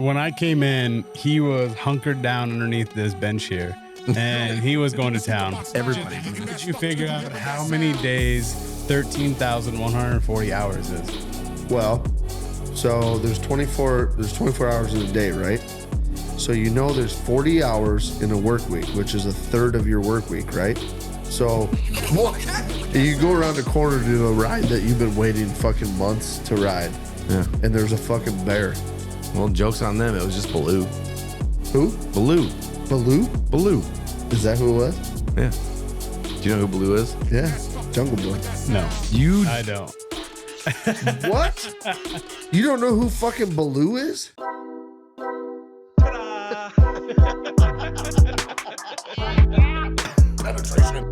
When I came in, he was hunkered down underneath this bench here, and he was going to town. Everybody. Could you figure out how many days 13,140 hours is? Well, so there's 24 hours in a day, right? So you know there's 40 hours in a work week, which is a third of your work week, right? So you go around the corner to do a ride that you've been waiting fucking months to ride. Yeah. And there's a fucking bear. Well, joke's on them. It was just Baloo. Who? Baloo. Baloo? Baloo. Is that who it was? Yeah. Do you know who Baloo is? Yeah. Jungle Boy. No, I don't. What? You don't know who fucking Baloo is?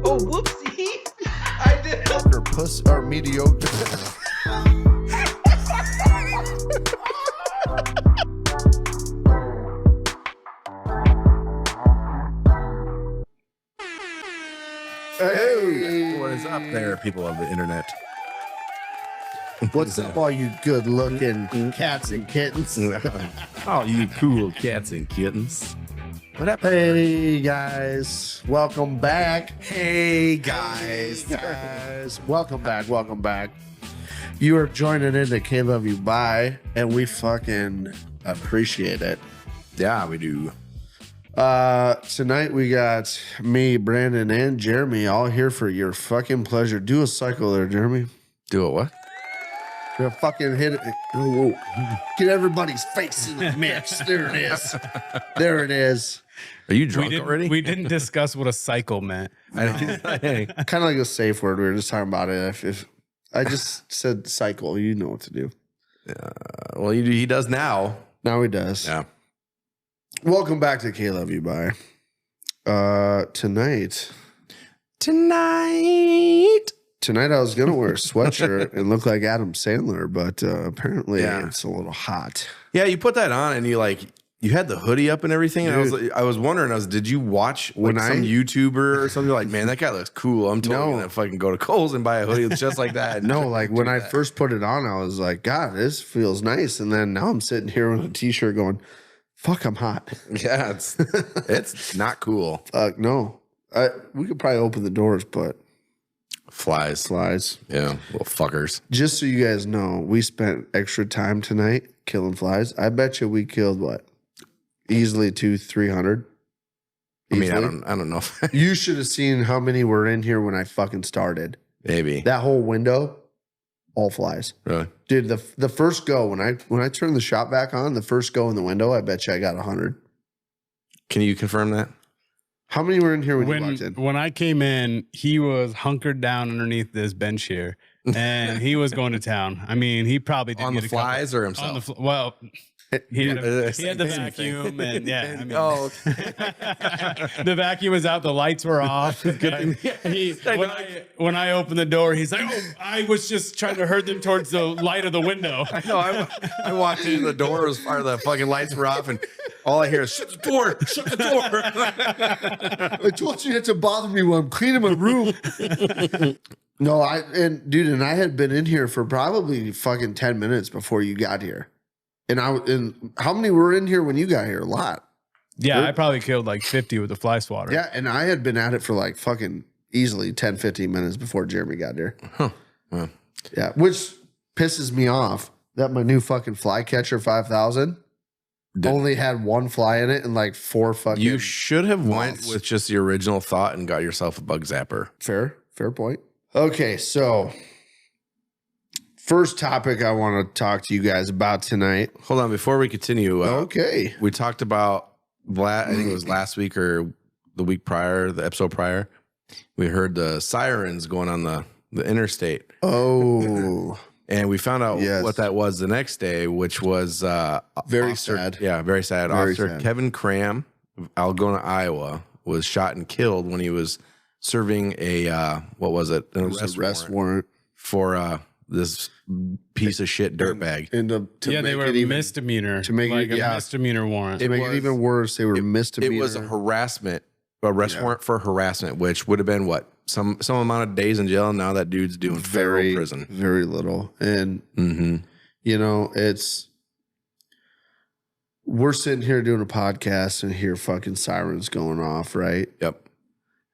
Oh, whoopsie. I did. Or puss or mediocre. Hey, What is up there, people of the internet? what's up, all you good-looking cats and kittens? Oh, you cool cats and kittens. What up? Hey guys, welcome back. Hey, guys. Welcome back. You are joining in to KLYB, and we fucking appreciate it. Yeah, we do. Tonight we got me, Brandon, and Jeremy all here for your fucking pleasure. Do a cycle there, Jeremy. Do it what? Yeah, fucking hit it. Oh, get everybody's face in the mix. There it is. There it is. Are you drunk already? We didn't discuss what a cycle meant. Kind of like a safe word. We were just talking about it. If I just said cycle, you know what to do. Well, he does now. Now he does. Yeah. Welcome back to KLYB. Tonight I was gonna wear a sweatshirt and look like Adam Sandler, but apparently it's a little hot. Yeah, you put that on and you had the hoodie up and everything. And I was wondering, did you watch some YouTuber or something? Like, man, that guy looks cool. I'm totally gonna fucking go to Kohl's and buy a hoodie just like that. No, like when I first put it on, I was like, God, this feels nice. And then now I'm sitting here with a t-shirt going, fuck, I'm hot. Yeah, it's not cool. Fuck, no. We could probably open the doors, but Flies. Yeah, little fuckers. Just so you guys know, we spent extra time tonight killing flies. I bet you we killed what? Easily 200-300. I mean, I don't know. You should have seen how many were in here when I fucking started. Maybe. That whole window, all flies. Really? Dude, the first go, when I turned the shop back on, the first go in the window, I bet you I got 100. Can you confirm that? How many were in here when you walked in? When I came in, he was hunkered down underneath this bench here, and he was going to town. I mean, he probably did On the flies or himself? Well, he had the vacuum, and yeah, I mean, the vacuum was out, the lights were off. When I opened the door, he's like, "Oh, I was just trying to herd them towards the light of the window." I know. I walked in the door as far as the fucking lights were off, and all I hear is shut the door. I told you not to bother me when I'm cleaning my room. No, I had been in here for probably fucking 10 minutes before you got here. And how many were in here when you got here? A lot. Yeah, I probably killed like 50 with the fly swatter. Yeah, and I had been at it for like fucking easily 10, 15 minutes before Jeremy got here. Huh. Well. Yeah, which pisses me off that my new fucking fly catcher 5000 only had one fly in it and like 4 fucking. You should have went with just the original thought and got yourself a bug zapper. Fair point. Okay, so first topic I want to talk to you guys about tonight. Hold on, before we continue. Okay. We talked about, I think it was last week or the week prior, the episode prior. We heard the sirens going on the interstate. Oh. And we found out what that was the next day, which was very sad. Yeah, very sad. Very Officer sad. Kevin Cram of Algona, Iowa, was shot and killed when he was serving a, what was it? An arrest warrant for this piece of shit dirtbag. They were misdemeanor. To make like it a misdemeanor warrant. To make it even worse, they were misdemeanor. It was a harassment, arrest warrant for harassment, which would have been what? Some amount of days in jail. Now that dude's doing federal prison. Very little. And, you know, it's we're sitting here doing a podcast and hear fucking sirens going off, right? Yep.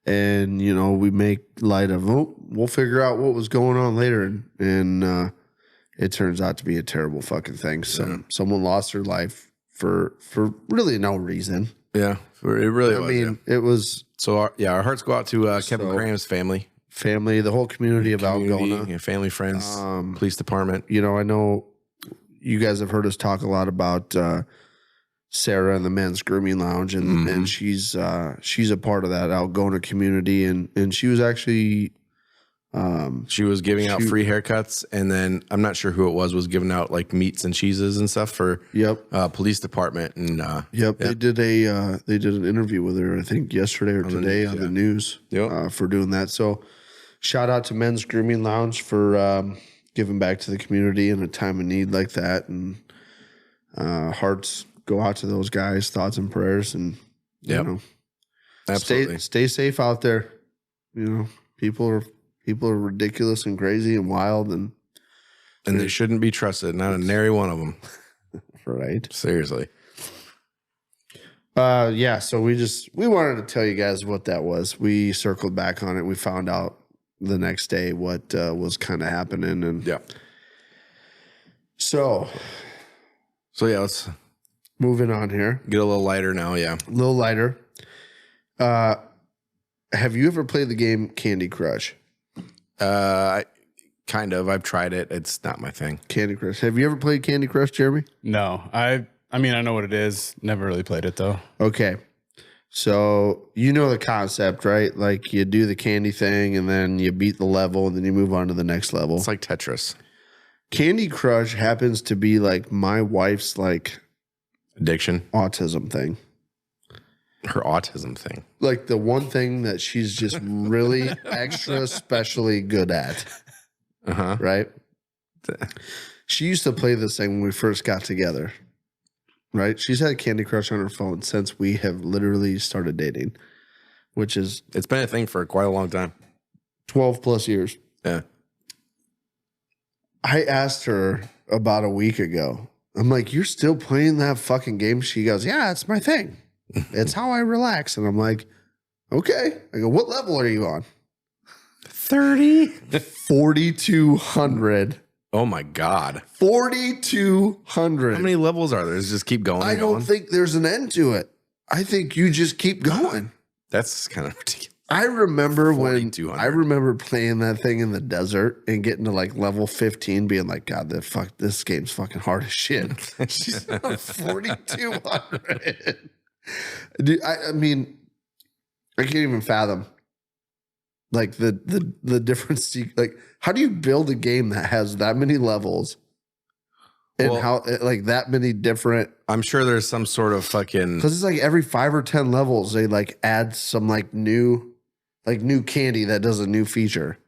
And, you know, we make light of, we'll figure out what was going on later. And it turns out to be a terrible fucking thing. Someone lost their life for really no reason. Yeah, it really was. I mean, it was. So, our hearts go out to Kevin Graham's family. The whole community of Algona. Family, friends, police department. You know, I know you guys have heard us talk a lot about Sarah and the men's grooming lounge, and she's a part of that Algona community, and she was actually she was giving out free haircuts, and then I'm not sure who it was giving out like meats and cheeses and stuff for police department, and they did an interview with her, I think yesterday or today on the news for doing that. So shout out to Men's Grooming Lounge for giving back to the community in a time of need like that, and hearts go out to those guys, thoughts and prayers, and you know, absolutely stay safe out there. You know, people are ridiculous and crazy and wild, and they shouldn't be trusted. Not a nary one of them, right? Seriously. So we wanted to tell you guys what that was. We circled back on it. We found out the next day what was kind of happening, and So let's moving on here. Get a little lighter now, A little lighter. Have you ever played the game Candy Crush? Kind of. I've tried it. It's not my thing. Candy Crush. Have you ever played Candy Crush, Jeremy? No. I mean, I know what it is. Never really played it, though. Okay. So you know the concept, right? Like you do the candy thing, and then you beat the level, and then you move on to the next level. It's like Tetris. Candy Crush happens to be like my wife's like addiction, autism thing. Her autism thing. Like the one thing that she's just really extra especially good at. Right? She used to play this thing when we first got together. Right? She's had Candy Crush on her phone since we have literally started dating, which is... It's been a thing for quite a long time. 12 plus years. Yeah. I asked her about a week ago. I'm like, you're still playing that fucking game? She goes, yeah, it's my thing. It's how I relax. And I'm like, okay. I go, what level are you on? 30? 4,200. Oh my God. 4,200. How many levels are there? Does it just keep going? I don't think there's an end to it. I think you just keep going. That's kind of ridiculous. I remember playing that thing in the desert and getting to like level 15, being like, God, this game's fucking hard as shit. She's on 4,200. Dude, I mean, I can't even fathom like the difference. Like, how do you build a game that has that many levels and how like that many different? I'm sure there's some sort of fucking, because it's like every 5 or 10 levels they like add some like new candy that does a new feature.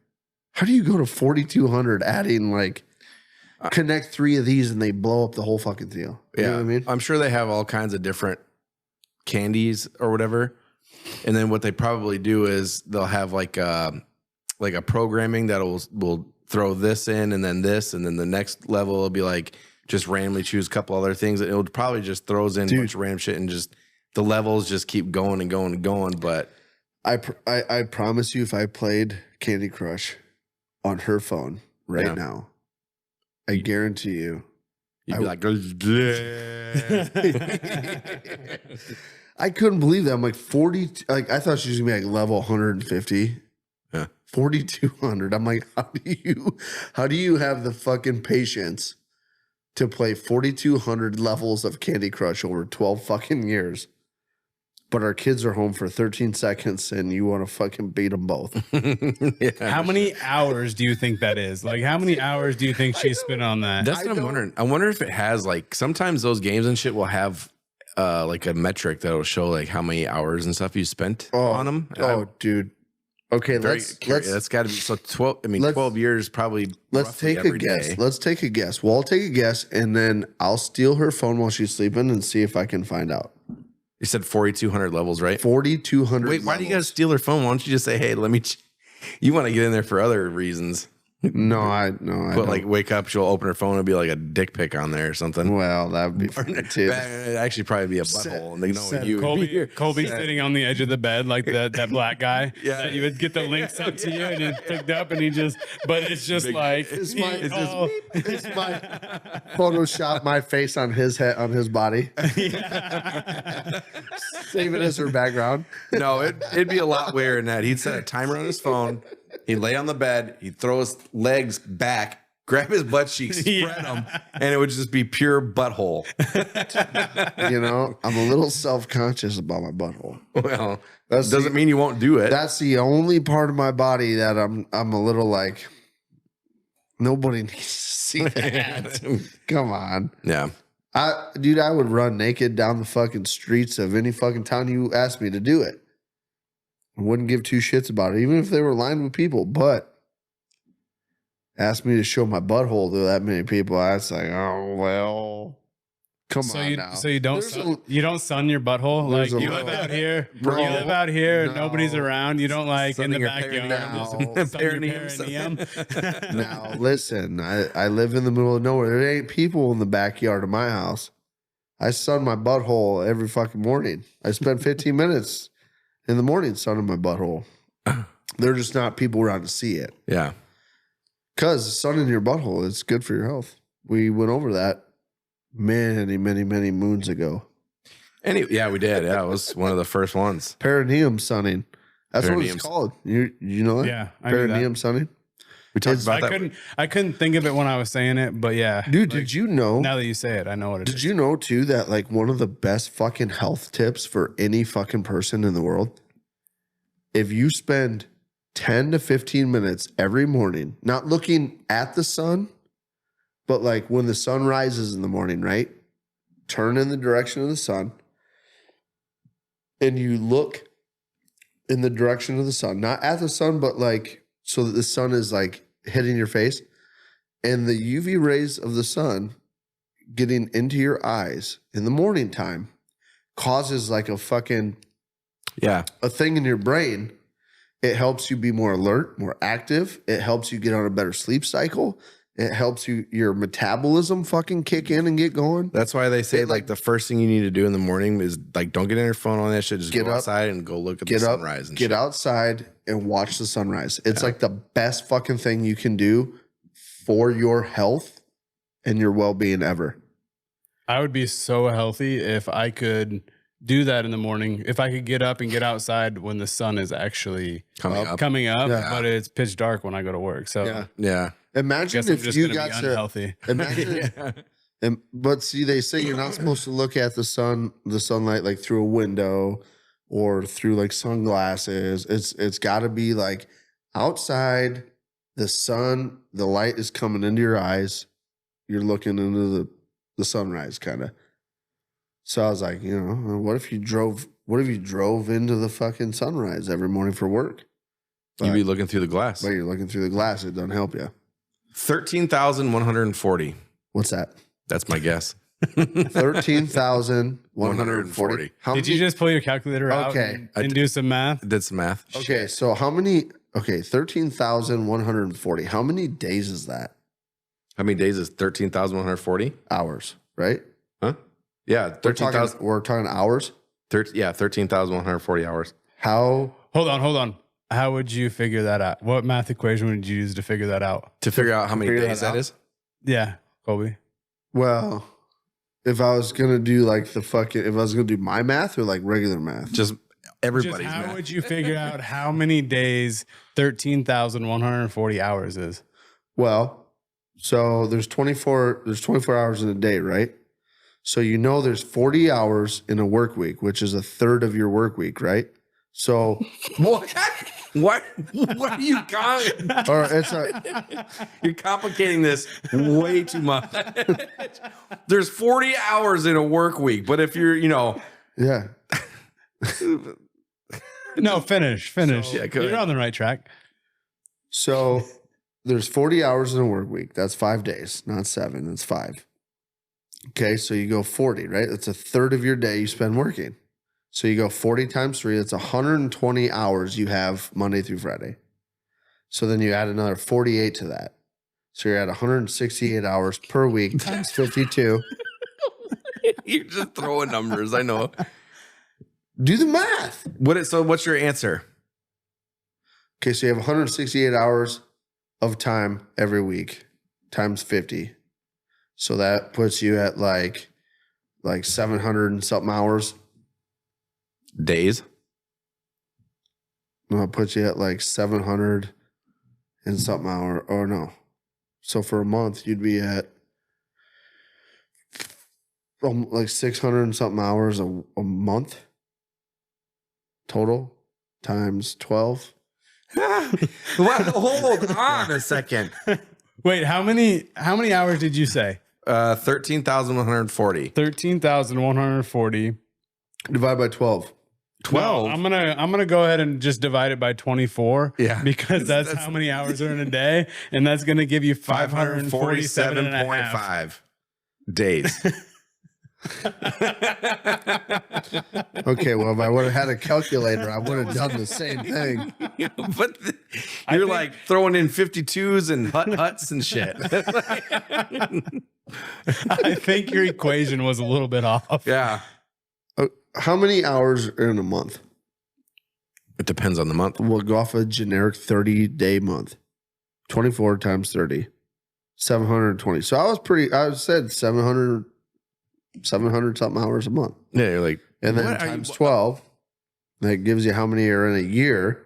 How do you go to 4,200 adding like connect 3 of these and they blow up the whole fucking deal? You know what I mean? I'm sure they have all kinds of different candies or whatever. And then what they probably do is they'll have like a programming that will throw this in and then this, and then the next level will be like just randomly choose a couple other things. It'll probably just throws in a bunch of random shit, and just the levels just keep going and going and going. But I promise you, if I played Candy Crush on her phone now, I guarantee you, you'd be like, I couldn't believe that. I'm like 40. Like I thought she was gonna be like level 150. Yeah. 4,200. I'm like, how do you have the fucking patience to play 4,200 levels of Candy Crush over 12 fucking years? But our kids are home for 13 seconds and you want to fucking beat them both. How many hours do you think that is? Like, how many hours do you think she spent on that? That's what I'm wondering. I wonder if it has like, sometimes those games and shit will have like a metric that will show like how many hours and stuff you spent on them. Dude. Okay, that's got to be so 12. I mean, 12 years probably. Let's take a guess. Day. Let's take a guess. Well, I'll take a guess, and then I'll steal her phone while she's sleeping and see if I can find out. You said 4,200 levels, right? 4,200. Wait, why do you guys steal her phone? Why don't you just say, "Hey, let me"? You want to get in there for other reasons? No, I don't. But like, wake up, she'll open her phone and be like a dick pic on there or something. Well, that would be funny too. It'd actually probably be a butthole, and they know you. Colby sitting on the edge of the bed like that black guy. Yeah, that you would get the link sent to you, and you picked up, and but it's just like it's my Photoshop my face on his head on his body. Save it as her background. No, it'd be a lot weirder than that. He'd set a timer on his phone. He'd lay on the bed. He'd throw his legs back, grab his butt cheeks, spread them, and it would just be pure butthole. You know, I'm a little self-conscious about my butthole. Well, that doesn't mean you won't do it. That's the only part of my body that I'm a little like, nobody needs to see that. Come on. Yeah. Dude, I would run naked down the fucking streets of any fucking town you asked me to do it. I wouldn't give two shits about it, even if they were lined with people. But ask me to show my butthole to that many people, I was like, oh well, come on now. So you don't sun your butthole, like you live out here, bro. You live out here, nobody's around. You don't like in the backyard. Perineum. Now listen, I live in the middle of nowhere. There ain't people in the backyard of my house. I sun my butthole every fucking morning. I spend 15 minutes in the morning sunning my butthole. They're just not people around to see it. Yeah. Because sunning your butthole is good for your health. We went over that many, many, many moons ago. Yeah, we did. Yeah, it was one of the first ones. Perineum sunning. That's what it's called. You know that? Yeah. Perineum sunning. We talked about that. I couldn't think of it when I was saying it, but yeah. Dude, did you know? Now that you say it, I know what it is. Did you know too that like one of the best fucking health tips for any fucking person in the world? If you spend 10 to 15 minutes every morning, not looking at the sun, but like when the sun rises in the morning, right? Turn in the direction of the sun and you look in the direction of the sun, not at the sun, but like so that the sun is like hitting your face and the UV rays of the sun getting into your eyes in the morning time causes like a fucking a thing in your brain. It helps you be more alert, more active. It helps you get on a better sleep cycle. It helps your metabolism fucking kick in and get going. That's why they say like the first thing you need to do in the morning is like don't get on your phone on that shit. Just go outside and go look at the sunrise. And get outside and watch the sunrise. It's like the best fucking thing you can do for your health and your well-being ever. I would be so healthy if I could do that in the morning. If I could get up and get outside when the sun is actually coming up, but it's pitch dark when I go to work. So yeah. Imagine if you got unhealthy. Imagine, but see, they say you're not supposed to look at the sunlight like through a window or through like sunglasses. It's got to be like outside. The sun, the light is coming into your eyes. You're looking into the sunrise, kind of. So I was like, you know, what if you drove into the fucking sunrise every morning for work? You'd be looking through the glass. But you're looking through the glass. It doesn't help you. 13,140. What's that? That's my guess. 13,140. Did you just pull your calculator out and do some math? I did some math. Okay, so 13,140. How many days is that? How many days is 13,140? Hours, right? Huh? Yeah, 13,000. We're talking hours? 13,140 hours. How? Hold on. How would you figure that out? What math equation would you use to figure that out? To figure out how many days that is? Yeah, Colby. Well, if I was going to do like if I was going to do my math or like regular math? Just everybody's math. How would you figure out how many days 13,140 hours is? Well, so there's 24 hours in a day, right? So you know there's 40 hours in a work week, which is a third of your work week, right? So what are you going? Or you're complicating this way too much. There's 40 hours in a work week, but if you're, yeah. No, finish. So, you're on the right track. So there's 40 hours in a work week. That's 5 days, not 7. That's 5. Okay, so you go 40, right? That's a third of your day you spend working. So you go 40 times 3. That's 120 hours you have Monday through Friday. So then you add another 48 to that. So you're at 168 hours per week times 52. You're just throwing numbers. I know. Do the math. So what's your answer? Okay, so you have 168 hours of time every week times 50. So that puts you at like 700 and something hours. Days? No, it puts you at like 700 and something hour. Or no. So for a month, you'd be at like 600 and something hours a month total times 12. Hold on a second. Wait, how many hours did you say? 13,140. 13,140. Divide by 12. 12. No, I'm gonna go ahead and just divide it by 24. Yeah, because that's how many hours are in a day, and that's gonna give you 547.5 days. Okay, well, if I would have had a calculator, I would have done the same thing. But you're like throwing in 52s and huts and shit. I think your equation was a little bit off. Yeah. How many hours are in a month? It depends on the month. We'll go off a generic 30-day month. 24 times 30. 720. So I said 700 something hours a month. Yeah, you're like, and then times 12, that gives you how many are in a year.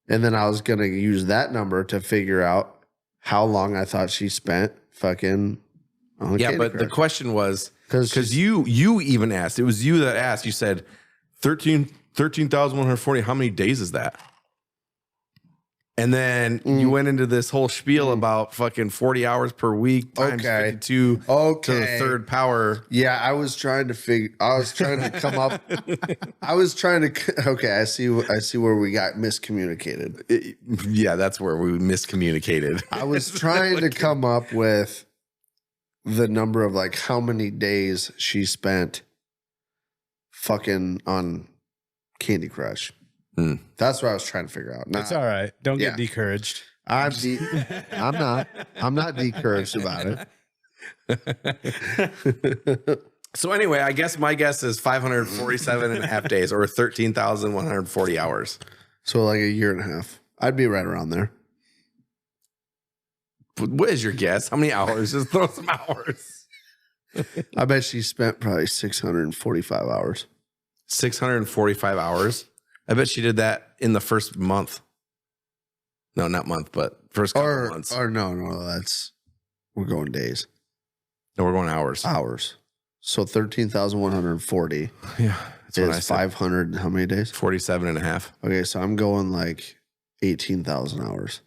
And then I was going to use that number to figure out how long I thought she spent fucking on yeah, Candy but Crush. the question was, because you even asked, it was you that asked, you said 13,140. How many days is that? And then you went into this whole spiel about fucking 40 hours per week times 52 to the third power. Yeah, I was trying to come up. Okay, I see where we got miscommunicated. Yeah, that's where we miscommunicated. I was trying to come up with the number of like how many days she spent fucking on Candy Crush. That's what I was trying to figure out. It's all right. Don't get discouraged. I'm not discouraged about it. So anyway, I guess my guess is 547 and a half days or 13,140 hours. So like a year and a half. I'd be right around there. What is your guess? How many hours? Just throw some hours. I bet she spent probably 645 hours. 645 hours? I bet she did that in the first month. No, not month, but first couple of months. Or no, we're going days. No, we're going hours. Hours. So 13,140. Yeah. That's what I said. 500, how many days? 47 and a half. Okay, so I'm going like 18,000 hours.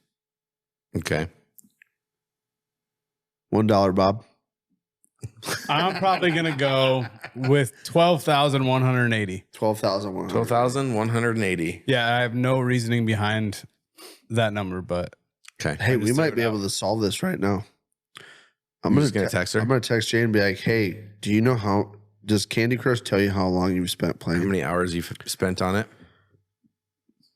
Okay. $1, Bob. I'm probably going to go with 12,180. 12,180. Yeah, I have no reasoning behind that number, but okay. Hey, we might be able to solve this right now. I'm just going to text her. I'm going to text Jane and be like, hey, do you know does Candy Crush tell you how long you've spent playing? How many hours you've spent on it?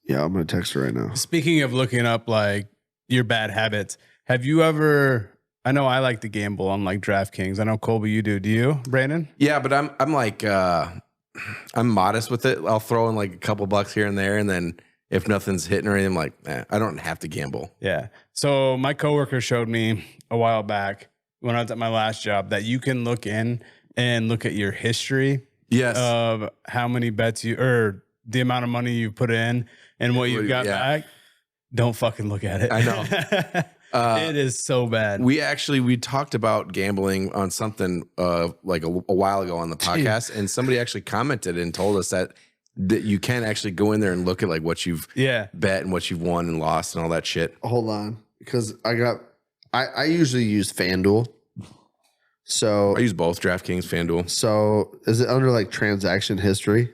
Yeah, I'm going to text her right now. Speaking of looking up like your bad habits, have you ever... I know I like to gamble on like DraftKings. I know Colby, you do. Do you, Brandon? Yeah, but I'm like I'm modest with it. I'll throw in like a couple bucks here and there, and then if nothing's hitting or anything, I'm like, I don't have to gamble. Yeah. So my coworker showed me a while back when I was at my last job that you can look in and look at your history. Yes. Of how many bets or the amount of money you put in and what you got back. Don't fucking look at it. I know. It is so bad. We talked about gambling on something like a while ago on the podcast, and somebody actually commented and told us that you can actually go in there and look at like what you've bet and what you've won and lost and all that shit. Hold on, because I usually use FanDuel. So I use both DraftKings, FanDuel. So is it under like transaction history?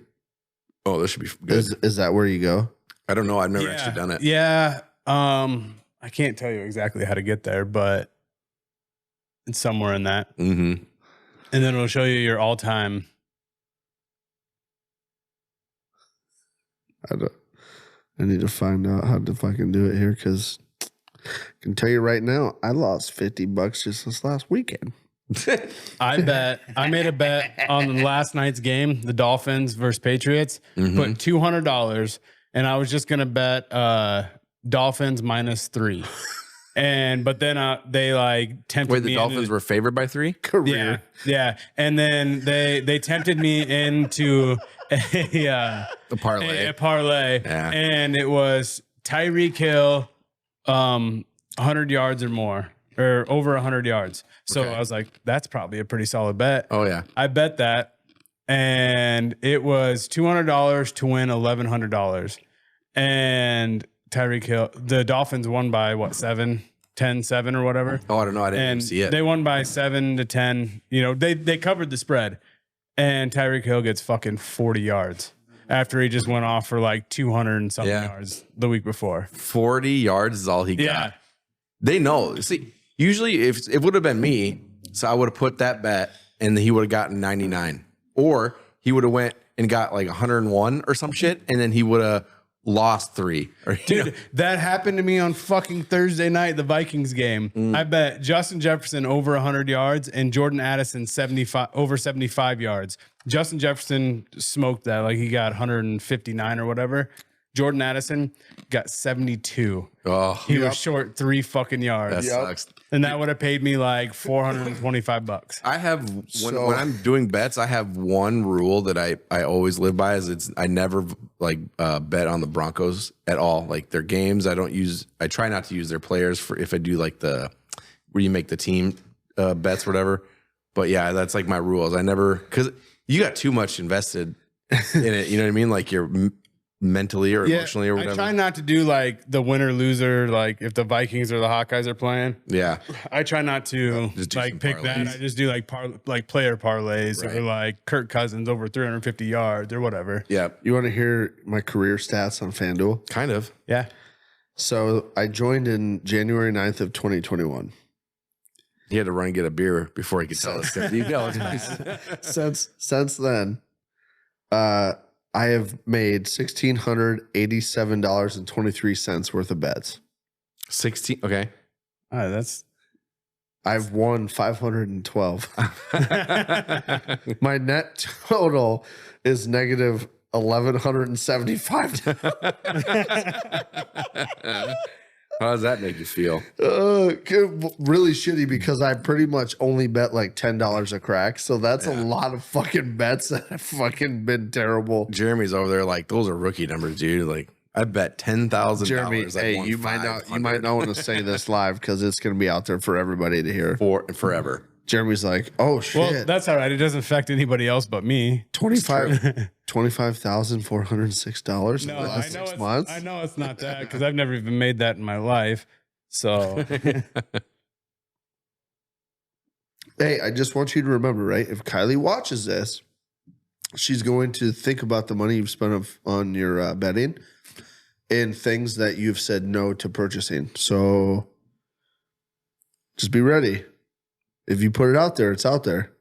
Oh, this should be good. Is that where you go? I don't know. I've never actually done it. Yeah. I can't tell you exactly how to get there, but it's somewhere in that. Mm-hmm. And then it'll show you your all-time. I need to find out how to fucking do it here because I can tell you right now, I lost $50 just this last weekend. I made a bet on last night's game, the Dolphins versus Patriots, put $200, and I was just gonna bet Dolphins -3. But then they like tempted me. Wait, the Dolphins were favored by 3? Career. Yeah. And then they tempted me into a parlay. A parlay. Yeah. And it was Tyreek Hill 100 yards or more, or over 100 yards. So I was like, that's probably a pretty solid bet. Oh yeah. I bet that, and it was $200 to win $1,100. And Tyreek Hill, the Dolphins won by what, 10-7 or whatever. Oh, I don't know. I didn't even see it. They won by 7-10. You know, they covered the spread. And Tyreek Hill gets fucking 40 yards after he just went off for like 200 and something yards the week before. 40 yards is all he got. Yeah. They know. See, usually if it would have been me, so I would have put that bet and he would have gotten 99. Or he would have went and got like 101 or some shit, and then he would have lost 3. Dude, that happened to me on fucking Thursday night, the Vikings game. I bet Justin Jefferson over 100 yards and Jordan Addison over 75 yards. Justin Jefferson smoked that, like he got 159 or whatever. Jordan Addison got 72. Oh, he was short 3 fucking yards. That sucks. And that would have paid me like $425. I have when I'm doing bets, I have one rule that I always live by is I never bet on the Broncos at all. Like their games, I try not to use their players for if I do like where you make the team bets, whatever. But yeah, that's like my rules. I never, because you got too much invested in it. You know what I mean? Like you're mentally or emotionally or whatever. I try not to do like the winner loser, like if the Vikings or the Hawkeyes are playing. Yeah. I try not to like pick parlays. That. I just do like player parlays or like Kirk Cousins over 350 yards or whatever. Yeah. You want to hear my career stats on FanDuel? Kind of. Yeah. So I joined in January 9th of 2021. He had to run and get a beer before he could tell us. Since then, I have made $1,687.23 worth of bets. 16. Okay. I've won 512. My net total is negative $1,175. How does that make you feel? Really shitty because I pretty much only bet like $10 a crack. So that's a lot of fucking bets that have fucking been terrible. Jeremy's over there like, those are rookie numbers, dude. Like I bet $10,000. Jeremy, hey, you might not want to say this live because it's going to be out there for everybody to hear forever. Jeremy's like, oh shit. Well, that's all right. It doesn't affect anybody else but me. $25,406 no, in the last 6 months. I know it's not that because I've never even made that in my life. So, hey, I just want you to remember, right? If Kylie watches this, she's going to think about the money you've spent on your betting and things that you've said no to purchasing. So, just be ready. If you put it out there, it's out there.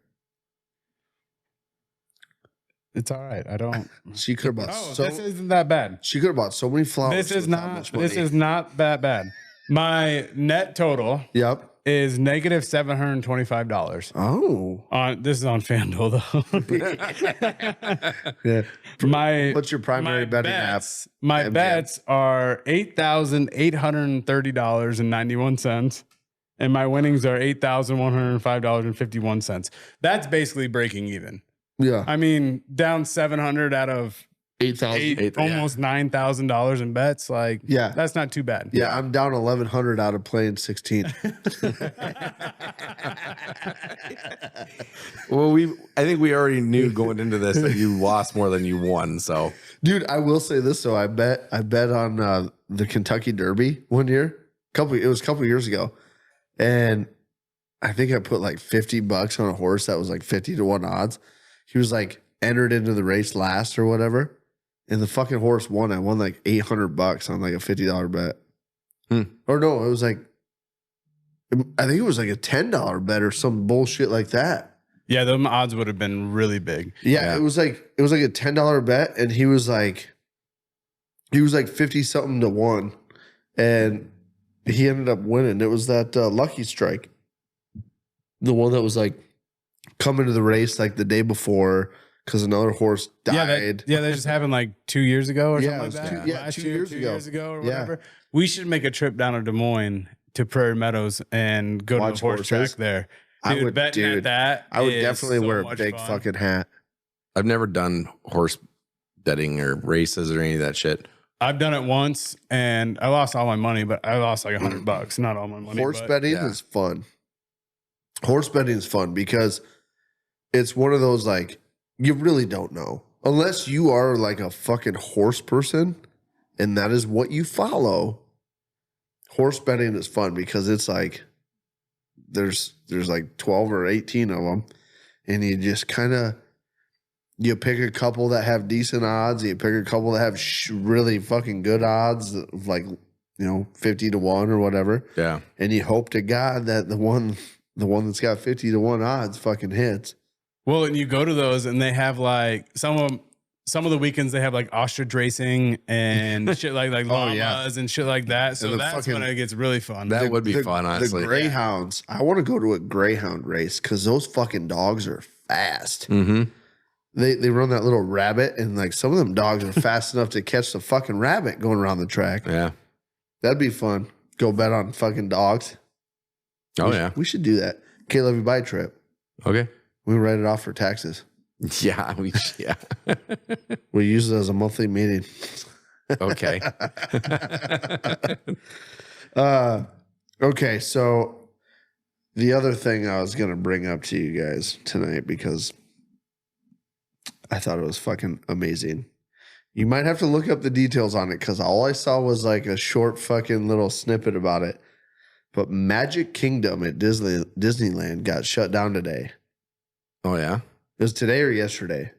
It's all right. I don't. She could have bought. This isn't that bad. She could have bought so many flowers. This is not that bad. My net total. Yep. Is negative $725. Oh. This is on FanDuel though. Yeah. What's your primary betting app? My bets are $8,830.91. And my winnings are $8,105.51. That's basically breaking even. Yeah. I mean, down 700 out of 8,000, almost $9,000 in bets. Like, yeah, that's not too bad. Yeah, I'm down 1,100 out of playing 16. Well, I think we already knew going into this that you lost more than you won. So, dude, I will say this though. I bet on the Kentucky Derby one year. It was a couple years ago, and I think I put like $50 on a horse that was like 50-1 odds. He was like entered into the race last or whatever. And the fucking horse won. I won like $800 on like a $50 bet. Or no, it was like, I think it was like a $10 bet or some bullshit like that. Yeah, the odds would have been really big. Yeah, it was like a $10 bet, and he was like, He was like 50 something to 1, and he ended up winning. It was that Lucky Strike, the one that was like coming to the race like the day before because another horse died. Yeah, that just happened like 2 years ago or Yeah, something it like was that. two- yeah, Last 2 year, years 2 ago. years ago or Yeah. whatever. We should make a trip down to Des Moines to Prairie Meadows and go Watch to the horse track horses. there. I Dude, would- betting dude, at that. I would is definitely so wear a much big fun. fucking hat. I've never done horse betting or races or any of that shit. I've done it once and I lost all my money, but I lost like $100, not all my money. Horse but betting yeah. is fun. Horse betting is fun because it's one of those like you really don't know unless you are like a fucking horse person and that is what you follow. Horse betting is fun because it's like there's like 12 or 18 of them and you just kind of you pick a couple that have decent odds, you pick a couple that have really fucking good odds of like 50 to 1 or whatever. Yeah. And you hope to God that the one that's got 50 to 1 odds fucking hits. Well, and you go to those and they have like some of the weekends they have like ostrich racing and shit like llamas yeah. and shit like that. So the that's fucking- when it gets really fun. That would be fun, honestly. The greyhounds. I want to go to a greyhound race because those fucking dogs are fast. Mm-hmm. They run that little rabbit and like some of them dogs are fast enough to catch the fucking rabbit going around the track. Yeah. That'd be fun. Go bet on fucking dogs. Oh, yeah. We should do that. KLYB trip. Okay. We write it off for taxes. Yeah. Yeah. We use it as a monthly meeting. Okay. Okay, so the other thing I was going to bring up to you guys tonight because I thought it was fucking amazing. You might have to look up the details on it because all I saw was like a short fucking little snippet about it. But Magic Kingdom at Disneyland got shut down today. Oh, yeah. It was today or yesterday.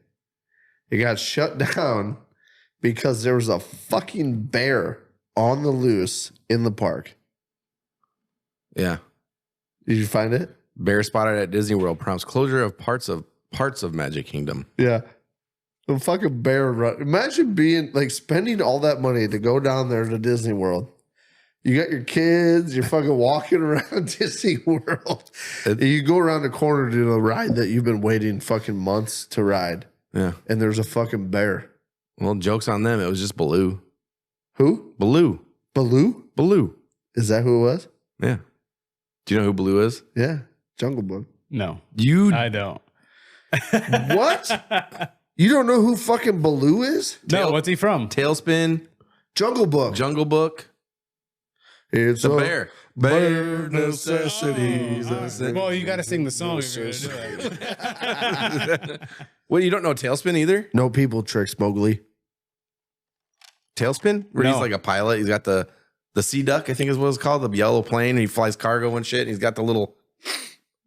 It got shut down because there was a fucking bear on the loose in the park. Yeah. Did you find it? Bear spotted at Disney World prompts closure of parts of Magic Kingdom. Yeah. The fucking bear run. Imagine being like spending all that money to go down there to Disney World. You got your kids, you're fucking walking around Disney World. And you go around the corner to a ride that you've been waiting fucking months to ride. Yeah. And there's a fucking bear. Well, joke's on them. It was just Baloo. Who? Baloo. Baloo? Baloo. Is that who it was? Yeah. Do you know who Baloo is? Yeah. Jungle Book. No, You I don't. What? You don't know who fucking Baloo is? No, what's he from? Tailspin, Jungle Book. Jungle Book, It's the a bear. Bare necessities. Well, you got to sing the song if you're gonna do it. What, you don't know Tailspin either? No people tricks, Mowgli. Tailspin? Where No. he's like a pilot. He's got the Sea Duck, I think is what it's called, the yellow plane. And he flies cargo and shit. And he's got the little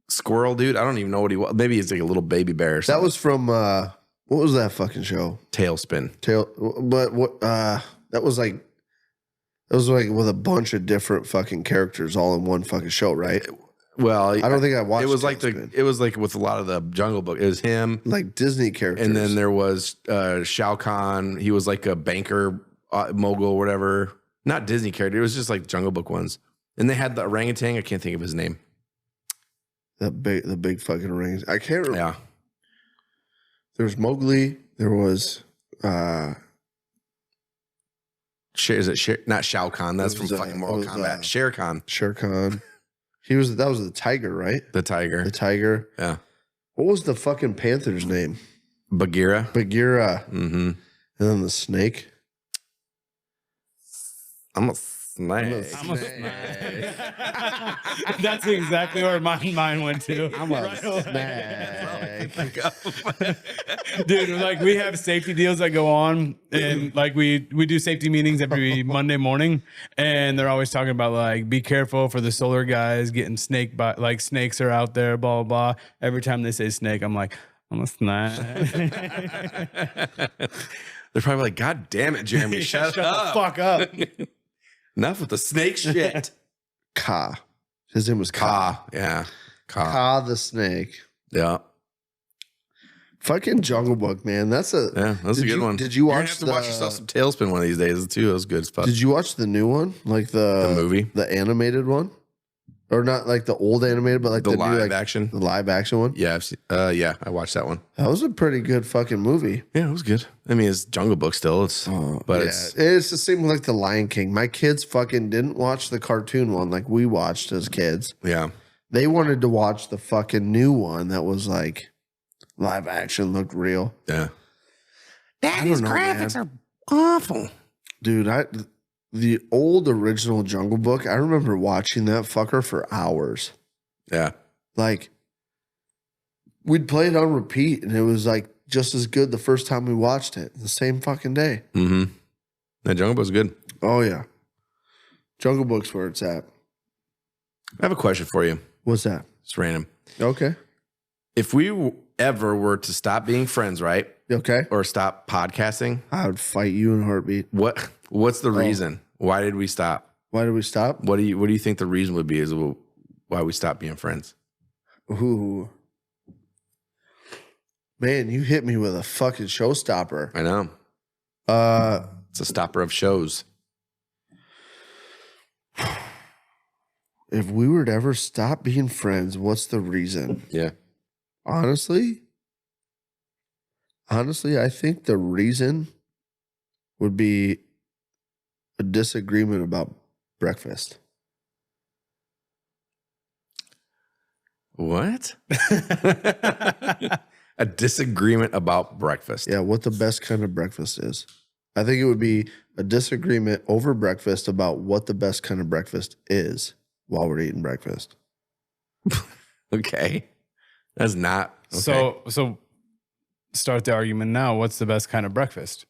squirrel dude. I don't even know what he was. Maybe he's like a little baby bear or something. That was from what was that fucking show? Tailspin. But what that was like with a bunch of different fucking characters all in one fucking show, right? Well, I don't think I watched it was Tailspin. like with a lot of the Jungle Book. It was him. Like Disney characters. And then there was Shao Kahn. He was like a banker mogul or whatever. Not Disney character. It was just like Jungle Book ones. And they had the orangutan. I can't think of his name. the big fucking rings. I can't remember. Yeah. There was Mowgli. There was Not Shao Kahn. That's It from was, fucking it Mortal was, Kombat. Shere Khan, Shere Khan. That was the tiger, right? the tiger. The tiger. Yeah. What was the fucking panther's name? Bagheera. Bagheera. Mm-hmm. And then the snake. I'm a snake. I'm a snake. That's exactly where my mind went to. I'm a snake. Dude, like we have safety deals that go on, and like we do safety meetings every Monday morning, and they're always talking about like be careful for the solar guys getting snake by, like snakes are out there, blah blah blah. Every time they say snake, I'm like, I'm a snake. They're probably like, God damn it, Jeremy, shut the up. fuck up. Enough with the snake shit. Ka. His name was Ka. Ka. Yeah. Ka. Ka the snake. Yeah. Fucking Jungle Book, man. That's a a good one. Did you You're gonna watch have to watch yourself some Tailspin one of these days too. That was good stuff. Did you watch the new one, like the movie, the animated one, or not like the old animated, but like the new, live like, action, the live action one? Yeah, I've seen, yeah, I watched that one. That was a pretty good fucking movie. Yeah, it was good. I mean, it's Jungle Book still. It's but Yeah, it's the same with like the Lion King. My kids fucking didn't watch the cartoon one like we watched as kids. Yeah, they wanted to watch the fucking new one that was like live action, looked real. Yeah. Daddy's graphics are awful. Dude, the old original Jungle Book, I remember watching that fucker for hours. Yeah. Like, we'd play it on repeat, and it was like just as good the first time we watched it, the same fucking day. Mm-hmm. That Jungle Book's good. Oh, yeah. Jungle Book's where it's at. I have a question for you. What's that? It's random. Okay. If we ever were to stop being friends, right? Okay. Or stop podcasting, I would fight you in a heartbeat. What's the reason? Why did we stop? Why did we stop? What do you think the reason would be is why we stopped being friends? Ooh. Man, you hit me with a fucking showstopper. I know. It's a stopper of shows. If we were to ever stop being friends, what's the reason? Yeah. Honestly, I think the reason would be a disagreement about breakfast. What? A disagreement about breakfast. Yeah, what the best kind of breakfast is. I think it would be a disagreement over breakfast about what the best kind of breakfast is while we're eating breakfast. Okay. That's not okay. So start the argument now. What's the best kind of breakfast?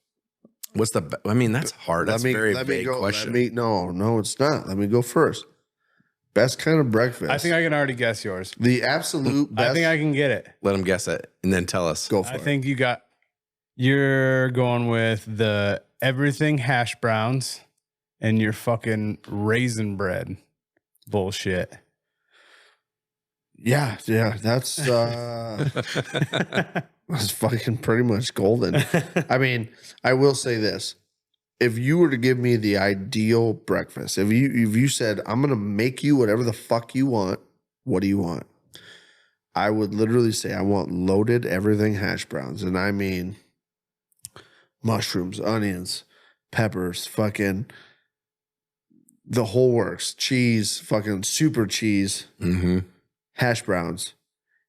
I mean, that's hard. That's a very vague question. No, it's not. Let me go first. Best kind of breakfast. I think I can already guess yours. The absolute best. I think I can get it. Let them guess it and then tell us. Go for it. I think you're going with the everything hash browns and your fucking raisin bread bullshit. Yeah, that's that's fucking pretty much golden. I mean, I will say this. If you were to give me the ideal breakfast, if you said, I'm going to make you whatever the fuck you want, what do you want? I would literally say, I want loaded everything hash browns. And I mean mushrooms, onions, peppers, fucking the whole works, cheese, fucking super cheese, hash browns.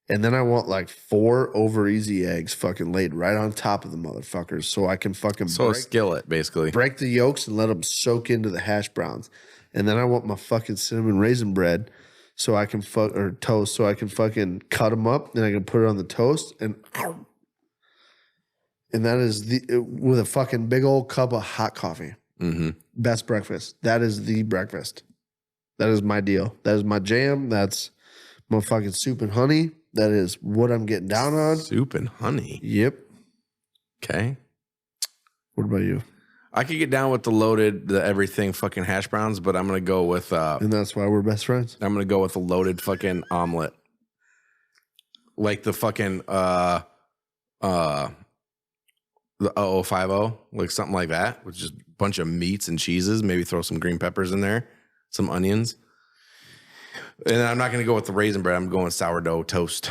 And then I want like 4 over easy eggs fucking laid right on top of the motherfuckers so I can fucking a skillet, basically. Break the yolks and let them soak into the hash browns. And then I want my fucking cinnamon raisin bread so I can or toast so I can fucking cut them up and I can put it on the toast and that is with a fucking big old cup of hot coffee. Best breakfast. That is the breakfast. That is my deal. That is my jam. That's my fucking soup and honey. That is what I'm getting down on. Soup and honey. Yep. Okay. What about you? I could get down with the everything fucking hash browns, but I'm going to go with... and that's why we're best friends? I'm going to go with a loaded fucking omelet. Like the fucking... the 0050, like something like that, with just a bunch of meats and cheeses. Maybe throw some green peppers in there, some onions. And I'm not going to go with the raisin bread. I'm going with sourdough toast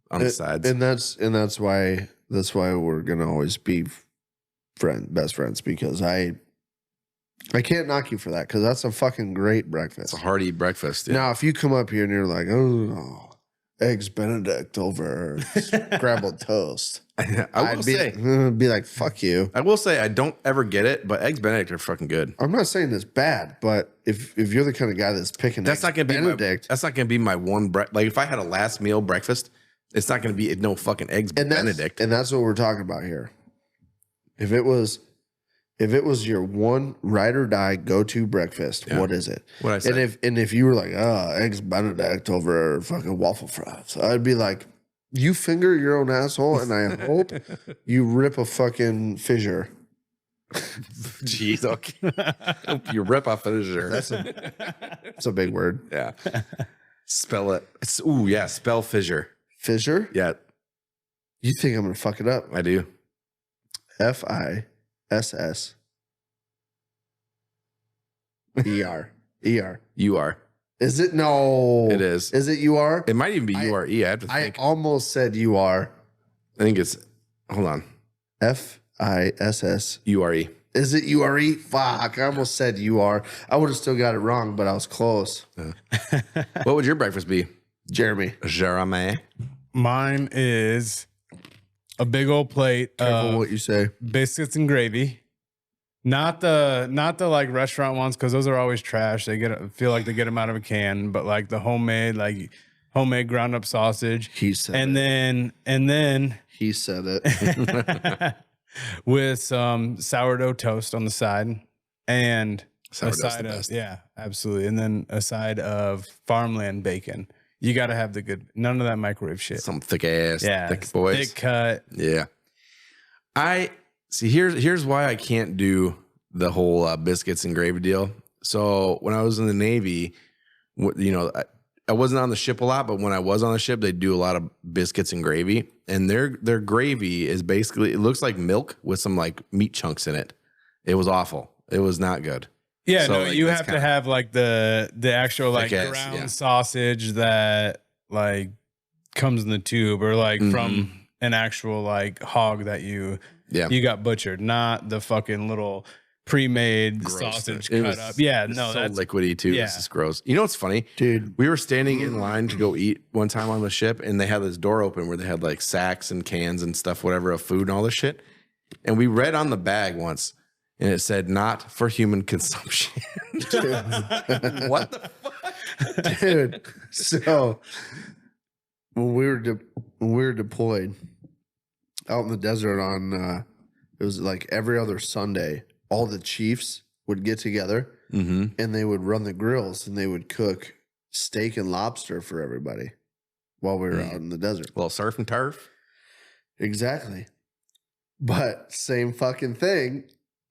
on the sides. And that's why we're going to always be best friends, because I can't knock you for that, because that's a fucking great breakfast. It's a hearty breakfast. Yeah. Now, if you come up here and you're like, oh, eggs Benedict over scrambled toast, I'd be like, fuck you. I will say I don't ever get it, but eggs Benedict are fucking good. I'm not saying it's bad, but if you're the kind of guy that's picking that's not gonna be Benedict, that's not gonna be my one like if I had a last meal breakfast, it's not gonna be no fucking eggs Benedict. And that's what we're talking about here. If it was your one ride or die go to breakfast, what is it? What I said. And if you were like, eggs Benedict over fucking waffle fries, I'd be like, you finger your own asshole, and I hope you rip a fucking fissure. Jeez, okay. You rip off a fissure. That's a big word. Yeah. Spell it. Spell fissure. Fissure? Yeah. You think I'm gonna fuck it up? I do. FISS ER. You are. Is it? No. It is. Is it UR? It might even be URE. I have to think. I almost said UR. I think it's, hold on. FISS. URE. Is it URE? Fuck. I almost said UR. I would have still got it wrong, but I was close. What would your breakfast be? Jeremy. Jeremy. Mine is a big old plate Careful of what you say. biscuits and gravy. Not the like restaurant ones, because those are always trash. Feel like they get them out of a can, but like the homemade ground up sausage. He said And then He said it. with some sourdough toast on the side and Sourdough's a side the of, best. yeah, absolutely. And then a side of farmland bacon. You got to have the good, none of that microwave shit. Some thick ass, Yeah, thick boys. thick cut. Yeah. I see. Here's why I can't do the whole biscuits and gravy deal. So when I was in the Navy, I wasn't on the ship a lot, but when I was on the ship, they do a lot of biscuits and gravy, and their gravy is basically, it looks like milk with some like meat chunks in it. It was awful. It was not good. Yeah, So, no, like, you that's have to kinda have like the actual like thick ass, ground yeah. sausage that like comes in the tube, or like from an actual like hog that you got butchered, not the fucking little pre-made Gross. sausage It cut was- up. Yeah, it's no, so that's liquidy too. yeah. This is gross. You know what's funny? Dude. We were standing in line to go eat one time on the ship, and they had this door open where they had like sacks and cans and stuff, whatever, of food and all this shit. And we read on the bag once, and it said "not for human consumption." What the fuck? Dude. So when we were deployed out in the desert on it was like every other Sunday, all the chiefs would get together and they would run the grills and they would cook steak and lobster for everybody while we were out in the desert. Well, surf and turf. Exactly. But same fucking thing.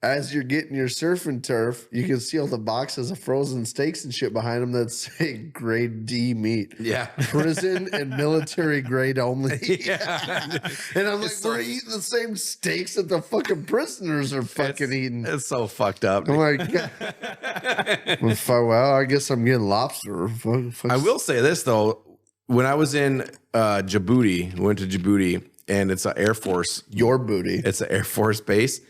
As you're getting your surf and turf, you can see all the boxes of frozen steaks and shit behind them that say grade D meat. Yeah. Prison and military grade only. Yeah. And I'm like, we're eating the same steaks that the fucking prisoners are fucking eating. It's so fucked up. I'm like, well, I guess I'm getting lobster. I will say this though, when I was in Djibouti, went to Djibouti, and it's an Air Force. Your booty. It's an Air Force base,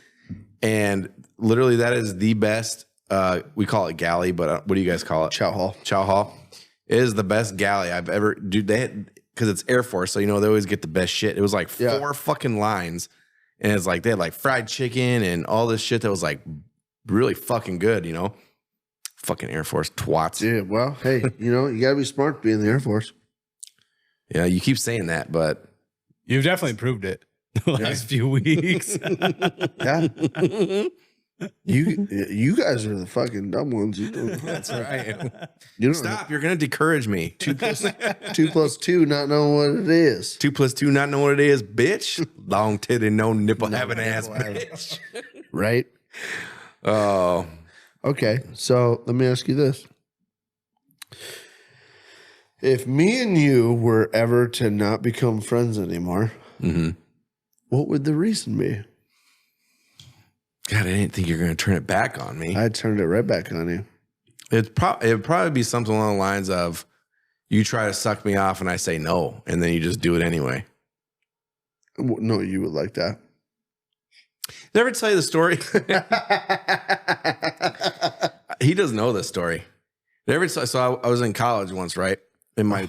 and literally that is the best. We call it galley, but what do you guys call it? Chow hall. Chow hall. It is the best galley I've ever. Dude, because it's Air Force, so they always get the best shit. It was like 4 fucking lines, and it's like they had like fried chicken and all this shit that was like really fucking good. Fucking Air Force twats. Yeah, well, hey, you gotta be smart to be in the Air Force. Yeah, you keep saying that, but you've definitely proved it the last few weeks. Yeah. You guys are the fucking dumb ones. that's right. You don't Stop! You're gonna discourage me. 2 plus 2, not knowing what it is. 2 plus 2, not know what it is, bitch. Long titty, no nipple having ass, nipple having- bitch. Right? Oh, Okay, so let me ask you this. If me and you were ever to not become friends anymore, what would the reason be? God, I didn't think you were gonna turn it back on me. I turned it right back on you. It would probably be something along the lines of you try to suck me off and I say no, and then you just do it anyway. No, you would like that. Did I ever tell you the story? He doesn't know this story. Did I ever tell, so I was in college once, right? In my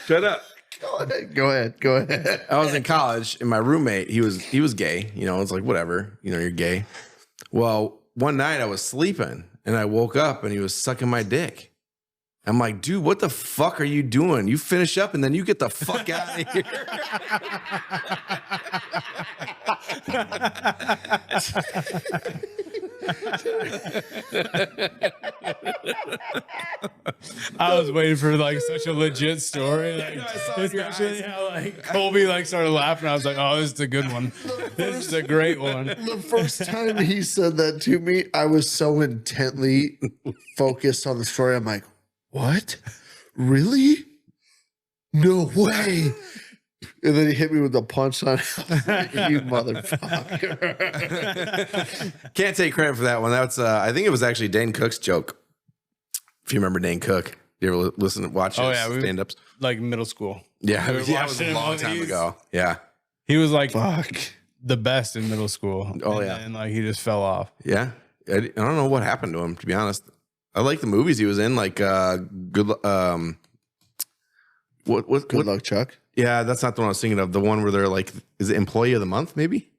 Shut up. Go ahead. I was in college and my roommate, he was gay. It's like, whatever, you're gay. Well, one night I was sleeping and I woke up and he was sucking my dick. I'm like, dude, what the fuck are you doing? You finish up and then you get the fuck out of here. I was waiting for like such a legit story, like, especially how like Colby like started laughing. I was like, "Oh, this is a good one. This is a great one." The first time he said that to me, I was so intently focused on the story. I'm like, what? Really? No way. And then he hit me with the punchline. You motherfucker. Can't take credit for that one. That's I think it was actually Dane Cook's joke. If you remember Dane Cook, you ever watch his stand-ups? Like middle school. Yeah, We were yeah, it was watching a him long on time these. ago. Yeah, He was like Fuck. the best in middle school. Oh, and yeah. then, like he just fell off. yeah. I don't know what happened to him, to be honest. I like the movies he was in, like Good Luck, Chuck. Yeah, that's not the one I was thinking of. The one where they're like, is it Employee of the Month, maybe?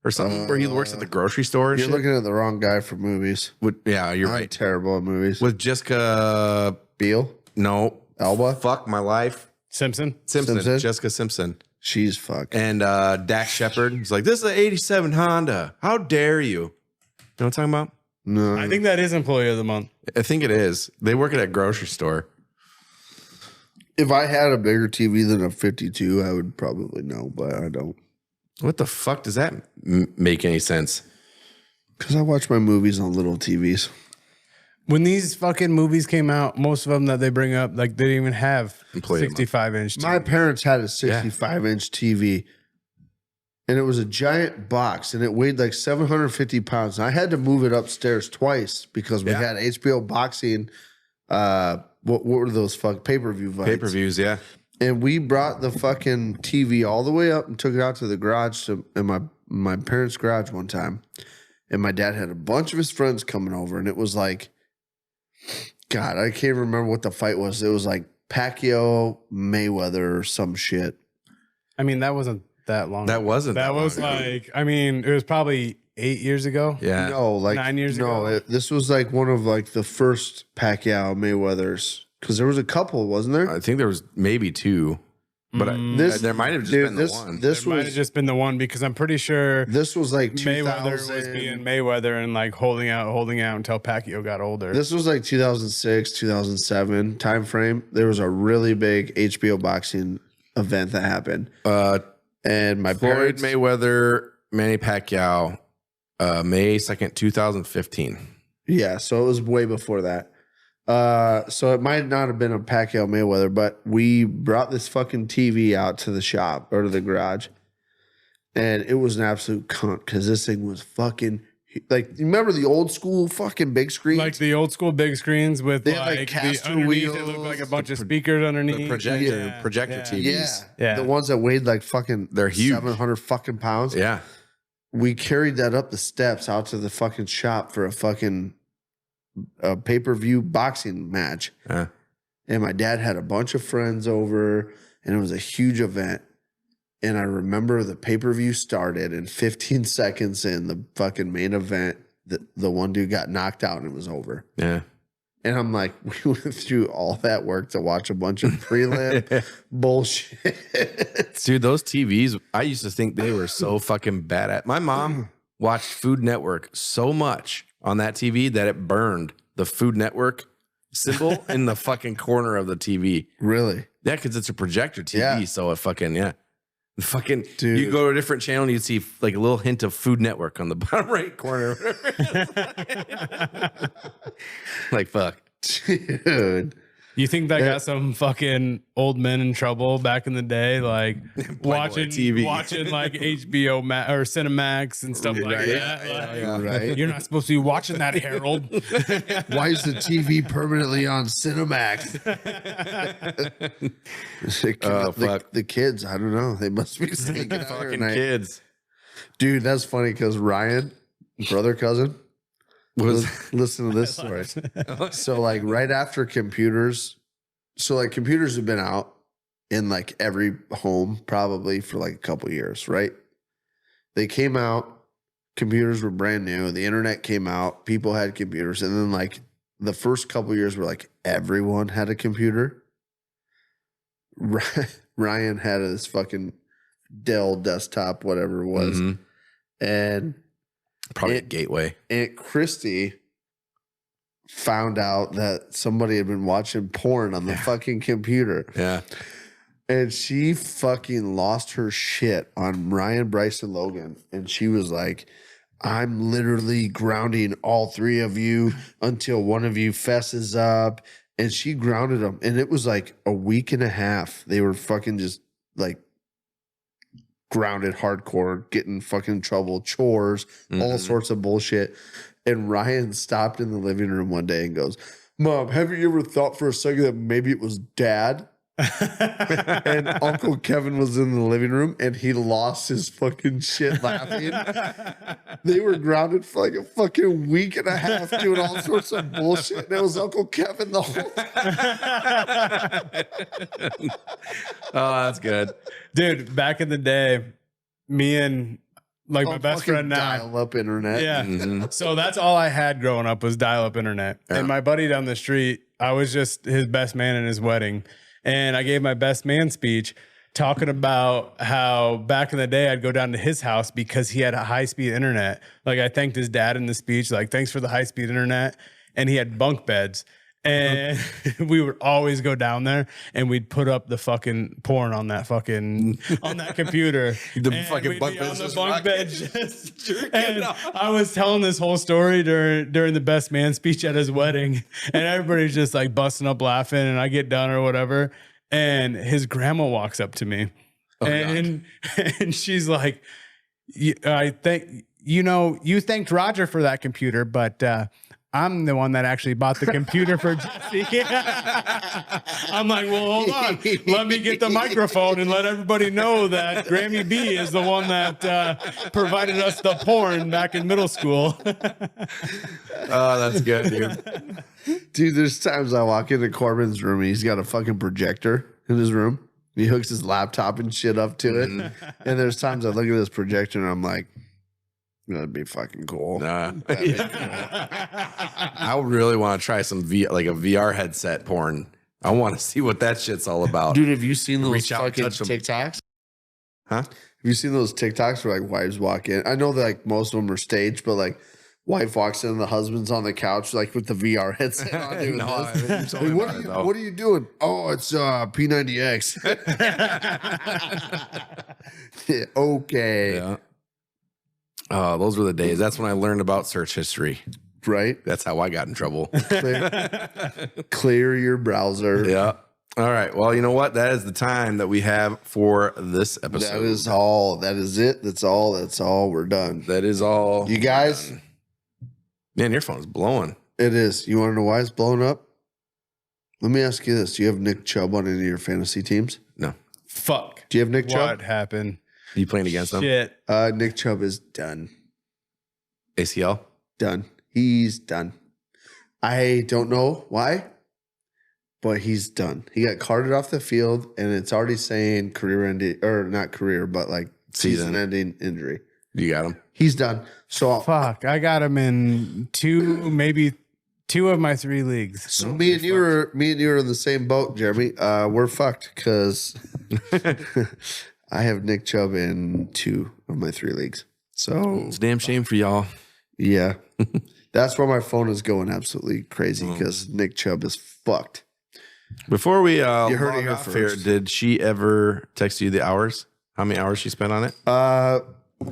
Or something where he works at the grocery store and You're shit? looking at the wrong guy for movies. Yeah, you're I'm right. terrible at movies. With Jessica, Beal? no. Alba? Fuck my life. Simpson. Simpson? Jessica Simpson. She's fucked. And Dax Shepard. He's like, this is an 87 Honda. How dare you? You know what I'm talking about? No. I think that is Employee of the Month. I think it is. They work at a grocery store. If I had a bigger TV than a 52, I would probably know, but I don't. What the fuck does that make any sense? Because I watch my movies on little TVs. When these fucking movies came out, most of them that they bring up, like they didn't even have Employee of the Month. 65-inch. My parents had a 65-inch TV, and it was a giant box, and it weighed like 750 pounds. And I had to move it upstairs twice because we had HBO boxing. What were those pay-per-view fights? Pay-per-views, yeah. And we brought the fucking TV all the way up and took it out to the garage, in my parents' garage one time. And my dad had a bunch of his friends coming over, and it was like, God, I can't remember what the fight was. It was like Pacquiao, Mayweather, or some shit. I mean, that wasn't that long. That wasn't That that was long ago. like, I mean, it was probably 8 years ago. Yeah. No, like 9 years ago? This was like one of like the first Pacquiao Mayweathers because there was a couple, wasn't there? I think there was maybe two. But there might have just been the one. This It might have was just been the one because I'm pretty sure this was like Mayweather was 2000. being Mayweather and like holding out until Pacquiao got older. This was like 2006, 2007 time frame. There was a really big HBO boxing event that happened, and my Floyd parents. Mayweather, Manny Pacquiao, May 2nd, 2015. Yeah, so it was way before that. So it might not have been a Pacquiao Mayweather, but we brought this fucking TV out to the shop or to the garage, and it was an absolute cunt because this thing was fucking like. You remember the old school fucking big screens? like the old school big screens with They had, like, like the caster underneath it looked like a wheels, bunch of speakers underneath. The projector Yeah. TVs. yeah, the ones that weighed like fucking They're huge. 700 fucking pounds. Yeah. We carried that up the steps out to the fucking shop for a fucking pay-per-view boxing match. Yeah. And my dad had a bunch of friends over, and it was a huge event. And I remember the pay-per-view started, and 15 seconds in the fucking main event, the one dude got knocked out and it was over. Yeah. And I'm like, we went through all that work to watch a bunch of prelim bullshit. Dude, those TVs, I used to think they were so fucking bad at. My mom watched Food Network so much on that TV that it burned the Food Network symbol in the fucking corner of the TV. Really? Yeah, because it's a projector TV, Yeah. so it fucking, fucking, Dude. you go to a different channel and you'd see like a little hint of Food Network on the bottom right corner. Like, fuck. Dude. You think that got some fucking old men in trouble back in the day, like watching TV. like HBO or Cinemax and stuff like that? Like, Right? you're not supposed to be watching that, Harold. Why is the TV permanently on Cinemax? Oh, fuck. The kids, I don't know. They must be sneaking out here Fucking tonight. kids. Dude, that's funny because Ryan, brother, cousin, listen to this story. So, like, right after computers, computers have been out in like every home probably for like a couple years, right? They came out, computers were brand new, the internet came out, people had computers, and then like the first couple years were like everyone had a computer. Ryan had his fucking Dell desktop, whatever it was, Mhm. and Probably a gateway. Aunt Christy found out that somebody had been watching porn on the fucking computer. Yeah. And she fucking lost her shit on Ryan, Bryce, and Logan. And she was like, I'm literally grounding all three of you until one of you fesses up. And she grounded them. And it was like a week and a half. They were fucking just like grounded hardcore, getting fucking trouble, chores, all sorts of bullshit. And Ryan stopped in the living room one day and goes, Mom, have you ever thought for a second that maybe it was Dad? And Uncle Kevin was in the living room and he lost his fucking shit laughing. They were grounded for like a fucking week and a half doing all sorts of bullshit. And it was Uncle Kevin the whole time. Oh, that's good. Dude, back in the day, me and like my best friend now. Dial-up internet. Yeah. So that's all I had growing up was dial-up internet. Yeah. And my buddy down the street, I was just his best man in his wedding. And I gave my best man speech talking about how back in the day I'd go down to his house because he had a high-speed internet. Like I thanked his dad in the speech, like, thanks for the high-speed internet. And he had bunk beds. And we would always go down there and we'd put up the fucking porn on that fucking on that computer. The And fucking we'd bunk be beds on the just bunk rocking. bed just and I was telling this whole story during the best man speech at his wedding, and everybody's just like busting up laughing, and I get done or whatever, and his grandma walks up to me, and she's like, I think you thanked Roger for that computer, but I'm the one that actually bought the computer for Jesse. I'm like, well, hold on. Let me get the microphone and let everybody know that Grammy B is the one that provided us the porn back in middle school. Oh, that's good, dude. Dude, there's times I walk into Corbin's room and he's got a fucking projector in his room. He hooks his laptop and shit up to it. And there's times I look at this projector and I'm like, that'd be fucking cool. Nah. I really want to try some like a VR headset porn. I want to see what that shit's all about. Dude, have you seen those Reach out and fucking touch 'em. TikToks? Huh? Have you seen those TikToks where like wives walk in? I know that like most of them are staged, but like wife walks in and the husband's on the couch like with the VR headset on doing No, I this. haven't. You told me Like, about it, though. what are you doing? Oh, it's P90X. Yeah, okay. Yeah. Oh, those were the days. That's when I learned about search history. Right? That's how I got in trouble. Clear your browser. Yeah. All right. Well, you know what? That is the time that we have for this episode. That is all. That is it. That's all. That's all. We're done. That is all. You guys, Man, your phone's blowing. it is. You want to know why it's blowing up? Let me ask you this. Do you have Nick Chubb on any of your fantasy teams? No. Fuck. Do you have Nick Chubb? What happened? Are you playing against them? Shit. Nick Chubb is done. ACL? Done. He's done. I don't know why, but he's done. He got carted off the field, and it's already saying career ending, or not career, but like season ending injury. You got him? He's done. So, Fuck. I got him in maybe two of my 3 leagues. so me and you are in the same boat, Jeremy. We're fucked because I have Nick Chubb in 2 of my 3 leagues. So It's a damn shame for y'all. yeah, that's why my phone is going absolutely crazy because Nick Chubb is fucked. Before we You heard it log here off here, first. did she ever text you the hours? How many hours she spent on it?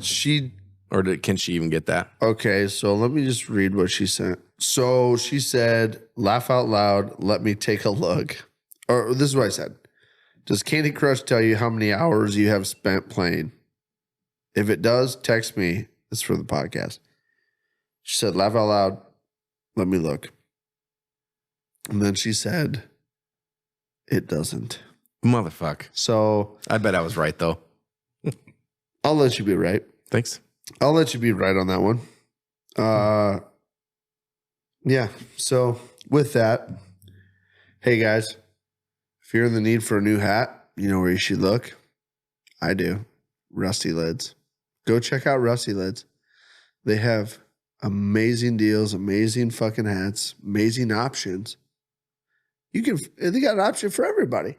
She Or can she even get that? okay. So let me just read what she sent. So she said, "Laugh out loud. Let me take a look." Or this is what I said. Does Candy Crush tell you how many hours you have spent playing? If it does, text me. It's for the podcast. She said, "Laugh out loud. Let me look." And then she said, "It doesn't." Motherfuck. So I bet I was right, though. I'll let you be right. Thanks. I'll let you be right on that one. Yeah. So with that, hey guys, if you're in the need for a new hat, you know where you should look. I do. Rusty Lids. Go check out Rusty Lids. They have amazing deals, amazing fucking hats, amazing options. They got an option for everybody.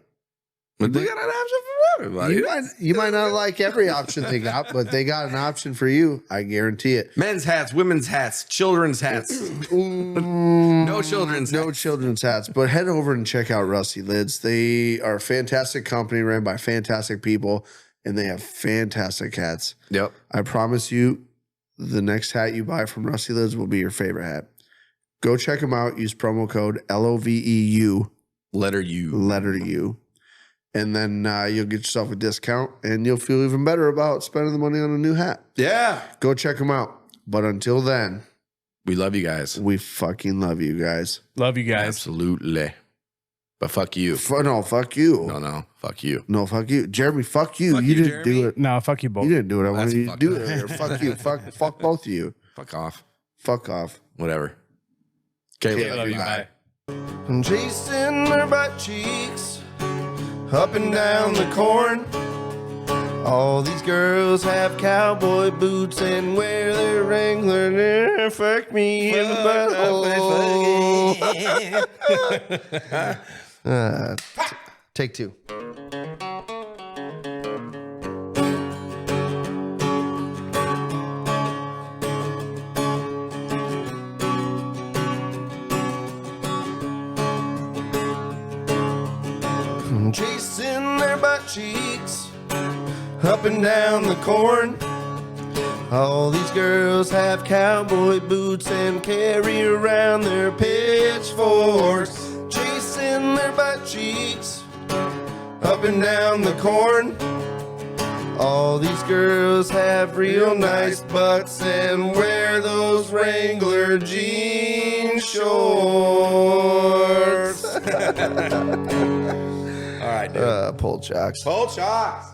But they got an option for everybody. You might not like every option they got, but they got an option for you. I guarantee it. Men's hats, women's hats, children's hats. No children's No children's hats. But head over and check out Rusty Lids. They are a fantastic company ran by fantastic people, and they have fantastic hats. Yep. I promise you, the next hat you buy from Rusty Lids will be your favorite hat. Go check them out. Use promo code LOVEU. Letter U. Letter U. And then you'll get yourself a discount, and you'll feel even better about spending the money on a new hat. Yeah. Go check them out. But until then, We love you guys. we fucking love you guys. Love you guys. Absolutely. But fuck you. No, fuck you. No, fuck you. No, fuck you. Jeremy, fuck you. Fuck you you, didn't Jeremy. do it. No, fuck you both. You didn't do it. I wanted That's you to fucked do up. it earlier. Fuck you. Fuck both of you. Fuck off. Fuck off. Whatever. Okay, Love you. Bye. Chasing her butt cheeks up and down the corn. All these girls have cowboy boots and wear their Wrangler. Fuck me in the butthole. Take two. Chasing their butt cheeks up and down the corn. All these girls have cowboy boots and carry around their pitchforks. Chasing their butt cheeks up and down the corn. All these girls have real nice butts and wear those Wrangler jean shorts. All right, dude. Pull chocks. Pull shots.